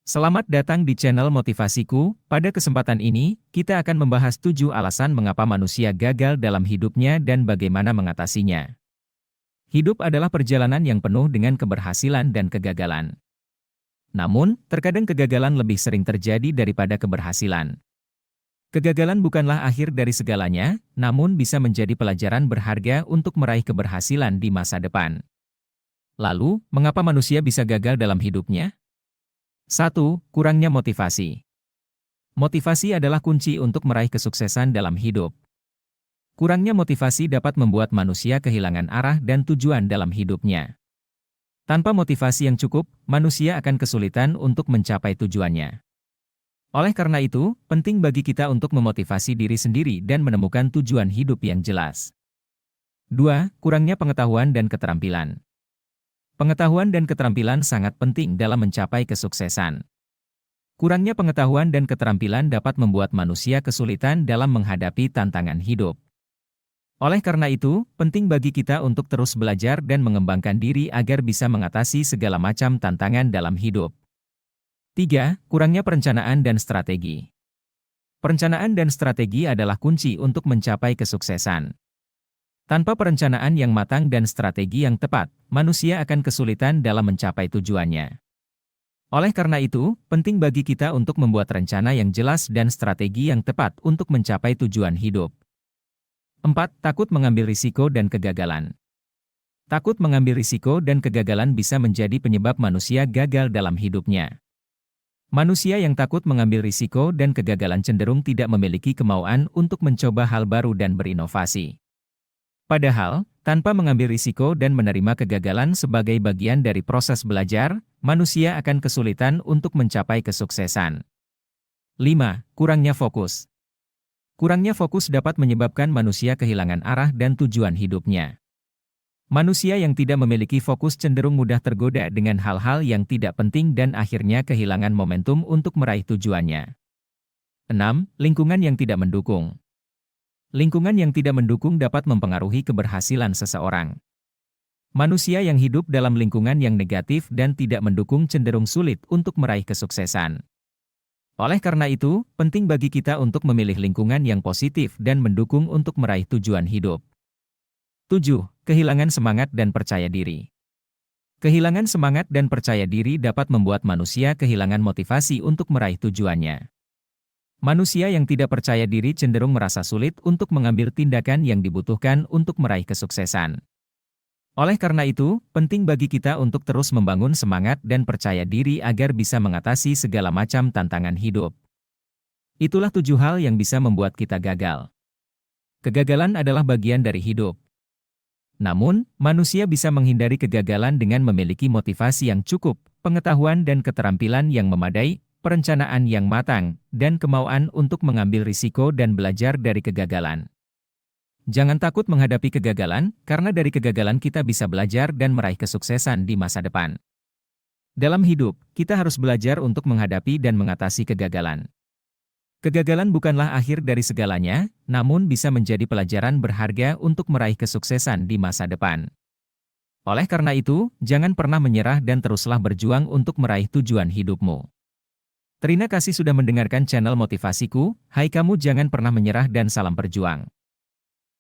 Selamat datang di channel Motivasiku. Pada kesempatan ini, kita akan membahas 7 alasan mengapa manusia gagal dalam hidupnya dan bagaimana mengatasinya. Hidup adalah perjalanan yang penuh dengan keberhasilan dan kegagalan. Namun, terkadang kegagalan lebih sering terjadi daripada keberhasilan. Kegagalan bukanlah akhir dari segalanya, namun bisa menjadi pelajaran berharga untuk meraih keberhasilan di masa depan. Lalu, mengapa manusia bisa gagal dalam hidupnya? 1. Kurangnya motivasi. Motivasi adalah kunci untuk meraih kesuksesan dalam hidup. Kurangnya motivasi dapat membuat manusia kehilangan arah dan tujuan dalam hidupnya. Tanpa motivasi yang cukup, manusia akan kesulitan untuk mencapai tujuannya. Oleh karena itu, penting bagi kita untuk memotivasi diri sendiri dan menemukan tujuan hidup yang jelas. 2. Kurangnya pengetahuan dan keterampilan. Pengetahuan dan keterampilan sangat penting dalam mencapai kesuksesan. Kurangnya pengetahuan dan keterampilan dapat membuat manusia kesulitan dalam menghadapi tantangan hidup. Oleh karena itu, penting bagi kita untuk terus belajar dan mengembangkan diri agar bisa mengatasi segala macam tantangan dalam hidup. 3. Kurangnya perencanaan dan strategi. Perencanaan dan strategi adalah kunci untuk mencapai kesuksesan. Tanpa perencanaan yang matang dan strategi yang tepat, manusia akan kesulitan dalam mencapai tujuannya. Oleh karena itu, penting bagi kita untuk membuat rencana yang jelas dan strategi yang tepat untuk mencapai tujuan hidup. 4. Takut mengambil risiko dan kegagalan. Takut mengambil risiko dan kegagalan bisa menjadi penyebab manusia gagal dalam hidupnya. Manusia yang takut mengambil risiko dan kegagalan cenderung tidak memiliki kemauan untuk mencoba hal baru dan berinovasi. Padahal, tanpa mengambil risiko dan menerima kegagalan sebagai bagian dari proses belajar, manusia akan kesulitan untuk mencapai kesuksesan. 5. Kurangnya fokus. Kurangnya fokus dapat menyebabkan manusia kehilangan arah dan tujuan hidupnya. Manusia yang tidak memiliki fokus cenderung mudah tergoda dengan hal-hal yang tidak penting dan akhirnya kehilangan momentum untuk meraih tujuannya. 6. Lingkungan yang tidak mendukung. Lingkungan yang tidak mendukung dapat mempengaruhi keberhasilan seseorang. Manusia yang hidup dalam lingkungan yang negatif dan tidak mendukung cenderung sulit untuk meraih kesuksesan. Oleh karena itu, penting bagi kita untuk memilih lingkungan yang positif dan mendukung untuk meraih tujuan hidup. 7. Kehilangan semangat dan percaya diri. Kehilangan semangat dan percaya diri dapat membuat manusia kehilangan motivasi untuk meraih tujuannya. Manusia yang tidak percaya diri cenderung merasa sulit untuk mengambil tindakan yang dibutuhkan untuk meraih kesuksesan. Oleh karena itu, penting bagi kita untuk terus membangun semangat dan percaya diri agar bisa mengatasi segala macam tantangan hidup. Itulah 7 hal yang bisa membuat kita gagal. Kegagalan adalah bagian dari hidup. Namun, manusia bisa menghindari kegagalan dengan memiliki motivasi yang cukup, pengetahuan dan keterampilan yang memadai, perencanaan yang matang, dan kemauan untuk mengambil risiko dan belajar dari kegagalan. Jangan takut menghadapi kegagalan, karena dari kegagalan kita bisa belajar dan meraih kesuksesan di masa depan. Dalam hidup, kita harus belajar untuk menghadapi dan mengatasi kegagalan. Kegagalan bukanlah akhir dari segalanya, namun bisa menjadi pelajaran berharga untuk meraih kesuksesan di masa depan. Oleh karena itu, jangan pernah menyerah dan teruslah berjuang untuk meraih tujuan hidupmu. Terima kasih sudah mendengarkan channel Motivasiku. Hai kamu, jangan pernah menyerah dan salam berjuang.